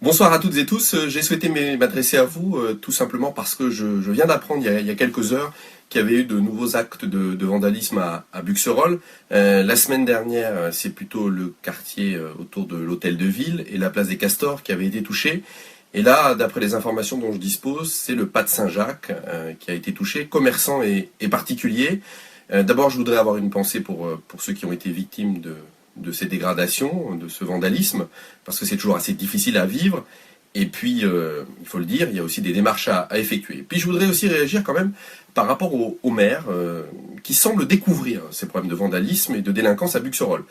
Bonsoir à toutes et tous. J'ai souhaité m'adresser à vous tout simplement parce que je viens d'apprendre il y a quelques heures qu'il y avait eu de nouveaux actes de vandalisme à Buxerolles. La semaine dernière, c'est plutôt le quartier autour de l'hôtel de ville et la place des Castors qui avait été touché. Et là, d'après les informations dont je dispose, c'est le pas de Saint-Jacques qui a été touché, commerçants et particuliers. D'abord, je voudrais avoir une pensée pour ceux qui ont été victimes de ces dégradations, de ce vandalisme, parce que c'est toujours assez difficile à vivre. Et puis, il faut le dire, il y a aussi des démarches à effectuer. Puis je voudrais aussi réagir quand même par rapport au maire qui semble découvrir ces problèmes de vandalisme et de délinquance à Buxerolles.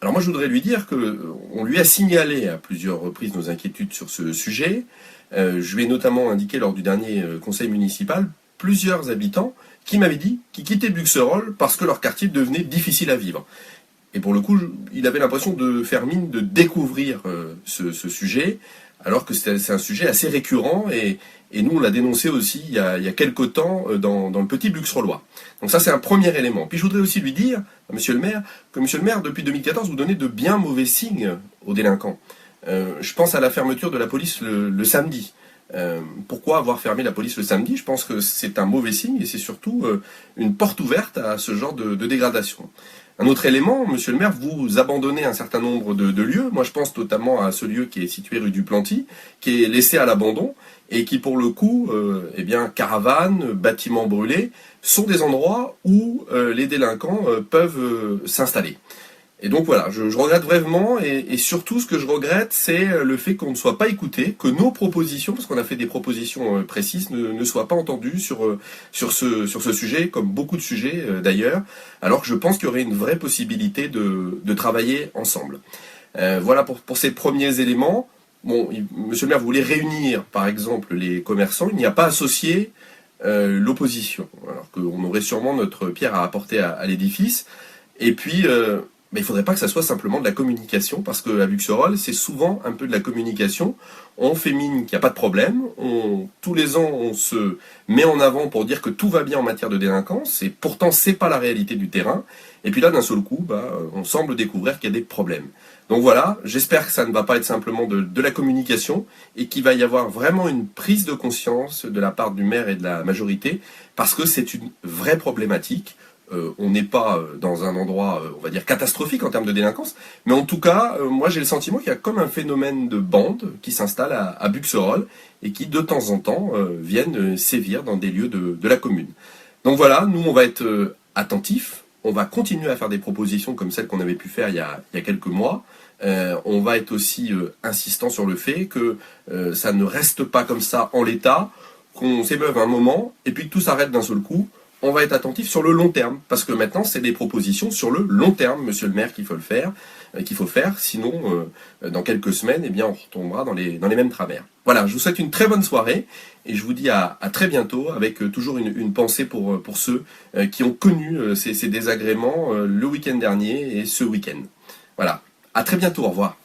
Alors moi je voudrais lui dire qu'on lui a signalé à plusieurs reprises nos inquiétudes sur ce sujet. Je lui ai notamment indiqué lors du dernier conseil municipal plusieurs habitants qui m'avaient dit qu'ils quittaient Buxerolles parce que leur quartier devenait difficile à vivre. Et pour le coup, il avait l'impression de faire mine de découvrir ce sujet, alors que c'est un sujet assez récurrent, et nous on l'a dénoncé aussi il y a quelque temps dans le petit Buxerollois. Donc ça c'est un premier élément. Puis je voudrais aussi lui dire, à monsieur le maire, que monsieur le maire, depuis 2014, vous donnez de bien mauvais signes aux délinquants. Je pense à la fermeture de la police le samedi. Pourquoi avoir fermé la police le samedi? Je pense que c'est un mauvais signe et c'est surtout une porte ouverte à ce genre de dégradation. Un autre élément, monsieur le maire, vous abandonnez un certain nombre de lieux. Moi, je pense notamment à ce lieu qui est situé rue du Planty, qui est laissé à l'abandon et qui, pour le coup, caravanes, bâtiments brûlés, sont des endroits où les délinquants peuvent s'installer. Et donc voilà, je regrette vraiment, et surtout ce que je regrette, c'est le fait qu'on ne soit pas écouté, que nos propositions, parce qu'on a fait des propositions précises, ne soient pas entendues sur ce sujet, comme beaucoup de sujets d'ailleurs, alors que je pense qu'il y aurait une vraie possibilité de travailler ensemble. Voilà pour ces premiers éléments. Bon, monsieur le maire, vous voulez réunir par exemple les commerçants, il n'y a pas associé l'opposition, alors qu'on aurait sûrement notre pierre à apporter à l'édifice, et puis... mais il ne faudrait pas que ça soit simplement de la communication, parce qu'à Buxerolles, c'est souvent un peu de la communication. On fait mine qu'il n'y a pas de problème. Tous les ans, on se met en avant pour dire que tout va bien en matière de délinquance, et pourtant, ce n'est pas la réalité du terrain. Et puis là, d'un seul coup, on semble découvrir qu'il y a des problèmes. Donc voilà, j'espère que ça ne va pas être simplement de la communication, et qu'il va y avoir vraiment une prise de conscience de la part du maire et de la majorité, parce que c'est une vraie problématique. On n'est pas dans un endroit, on va dire, catastrophique en termes de délinquance, mais en tout cas, moi j'ai le sentiment qu'il y a comme un phénomène de bande qui s'installe à Buxerolles et qui de temps en temps viennent sévir dans des lieux de la commune. Donc voilà, nous on va être attentifs, on va continuer à faire des propositions comme celles qu'on avait pu faire il y a quelques mois. On va être aussi insistant sur le fait que ça ne reste pas comme ça en l'état, qu'on s'émeuve un moment et puis que tout s'arrête d'un seul coup. On va être attentif sur le long terme, parce que maintenant c'est des propositions sur le long terme, monsieur le maire, qu'il faut faire, sinon dans quelques semaines, on retombera dans les mêmes travers. Voilà, je vous souhaite une très bonne soirée, et je vous dis à très bientôt, avec toujours une pensée pour ceux qui ont connu ces désagréments le week-end dernier et ce week-end. Voilà, à très bientôt, au revoir.